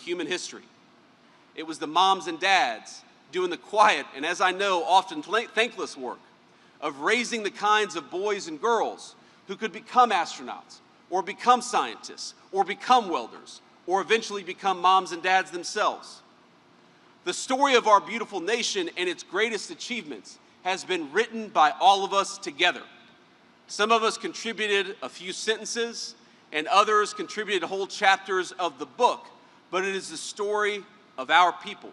human history. It was the moms and dads doing the quiet and, as I know, often thankless work of raising the kinds of boys and girls who could become astronauts or become scientists or become welders or eventually become moms and dads themselves. The story of our beautiful nation and its greatest achievements has been written by all of us together. Some of us contributed a few sentences, and others contributed whole chapters of the book, but it is the story of our people.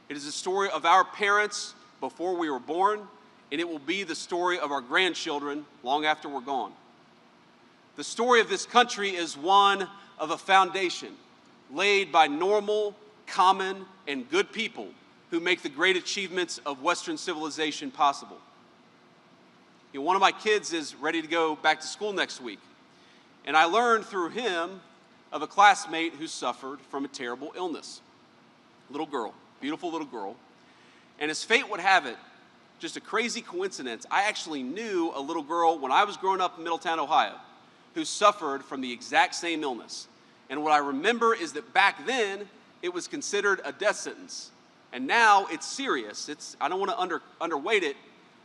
It is the story of our parents before we were born, and it will be the story of our grandchildren long after we're gone. The story of this country is one of a foundation laid by normal, common, and good people who make the great achievements of Western civilization possible. You know, one of my kids is ready to go back to school next week, and I learned through him of a classmate who suffered from a terrible illness. Little girl, beautiful little girl. And as fate would have it, just a crazy coincidence, I actually knew a little girl when I was growing up in Middletown, Ohio, who suffered from the exact same illness. And what I remember is that back then, it was considered a death sentence. And now it's serious. I don't want to underweight it,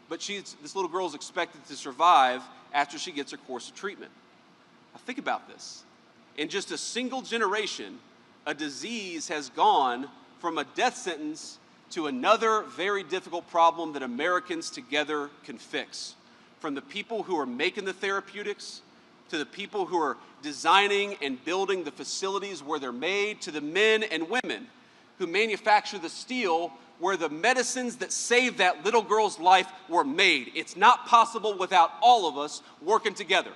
but this little girl is expected to survive after she gets her course of treatment. Now think about this. In just a single generation, a disease has gone from a death sentence to another very difficult problem that Americans together can fix. From the people who are making the therapeutics, to the people who are designing and building the facilities where they're made, to the men and women who manufacture the steel where the medicines that saved that little girl's life were made. It's not possible without all of us working together.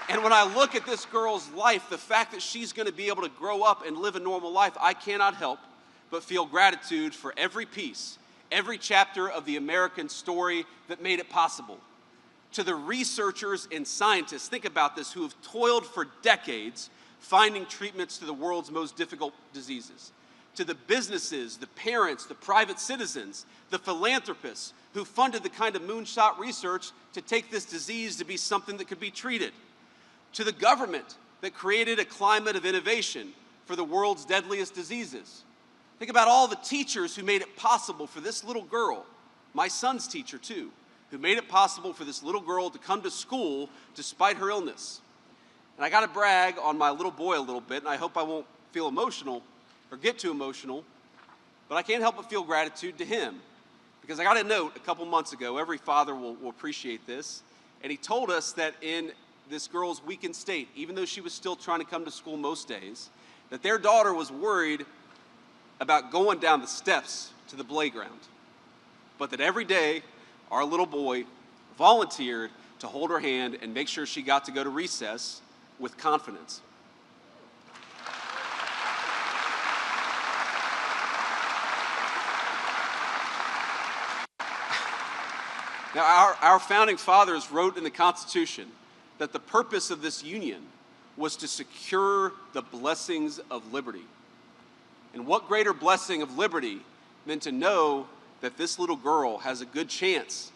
And when I look at this girl's life, the fact that she's going to be able to grow up and live a normal life, I cannot help but feel gratitude for every piece, every chapter of the American story that made it possible. To the researchers and scientists, think about this, who have toiled for decades finding treatments to the world's most difficult diseases. To the businesses, the parents, the private citizens, the philanthropists who funded the kind of moonshot research to take this disease to be something that could be treated. To the government that created a climate of innovation for the world's deadliest diseases. Think about all the teachers who made it possible for this little girl, my son's teacher too, who made it possible for this little girl to come to school despite her illness. And I got to brag on my little boy a little bit, and I hope I won't feel emotional or get too emotional, but I can't help but feel gratitude to him. Because I got a note a couple months ago, every father will appreciate this, and he told us that in this girl's weakened state, even though she was still trying to come to school most days, that their daughter was worried about going down the steps to the playground, but that every day our little boy volunteered to hold her hand and make sure she got to go to recess with confidence. Now, our founding fathers wrote in the Constitution that the purpose of this union was to secure the blessings of liberty. And what greater blessing of liberty than to know that this little girl has a good chance,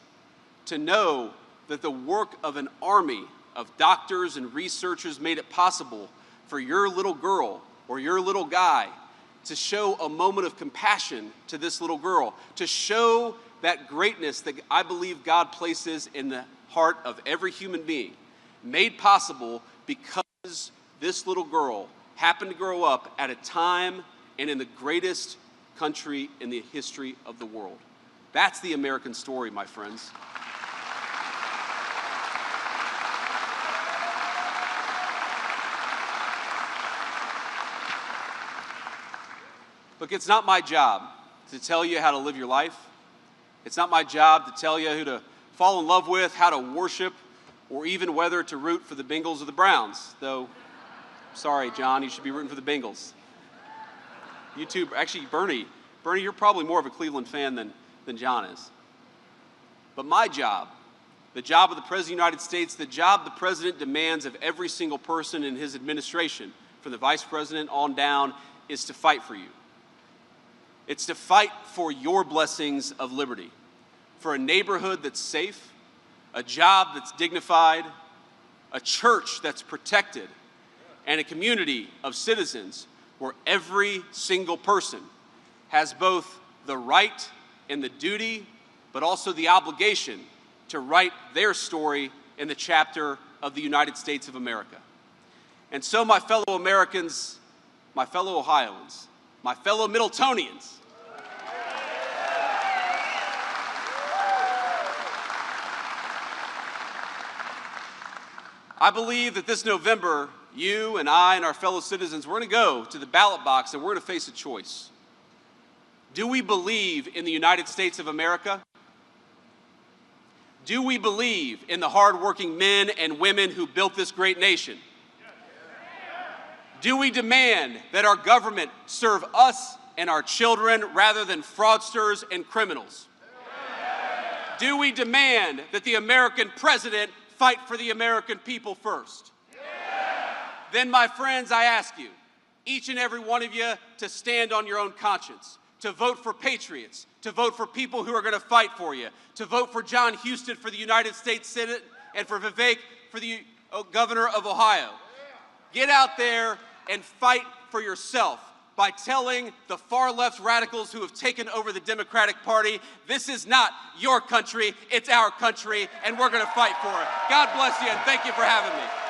to know that the work of an army of doctors and researchers made it possible for your little girl or your little guy to show a moment of compassion to this little girl, to show that greatness that I believe God places in the heart of every human being, made possible because this little girl happened to grow up at a time and in the greatest country in the history of the world. That's the American story, my friends. Look, it's not my job to tell you how to live your life. It's not my job to tell you who to fall in love with, how to worship, or even whether to root for the Bengals or the Browns. Though, sorry, John, you should be rooting for the Bengals. You too, actually, Bernie, you're probably more of a Cleveland fan than John is. But my job, the job of the President of the United States, the job the President demands of every single person in his administration, from the Vice President on down, is to fight for you. It's to fight for your blessings of liberty. for a neighborhood that's safe, a job that's dignified, a church that's protected, and a community of citizens where every single person has both the right and the duty, but also the obligation to write their story in the chapter of the United States of America. And so, my fellow Americans, my fellow Ohioans, my fellow Middletonians, I believe that this November, you and I and our fellow citizens, we're going to go to the ballot box and we're going to face a choice. Do we believe in the United States of America? Do we believe in the hardworking men and women who built this great nation? Do we demand that our government serve us and our children rather than fraudsters and criminals? Do we demand that the American president fight for the American people first? Then, my friends, I ask you, each and every one of you, to stand on your own conscience, to vote for patriots, to vote for people who are going to fight for you, to vote for John Houston for the United States Senate and for Vivek for the governor of Ohio. Get out there and fight for yourself by telling the far-left radicals who have taken over the Democratic Party, this is not your country, it's our country, and we're going to fight for it. God bless you, and thank you for having me.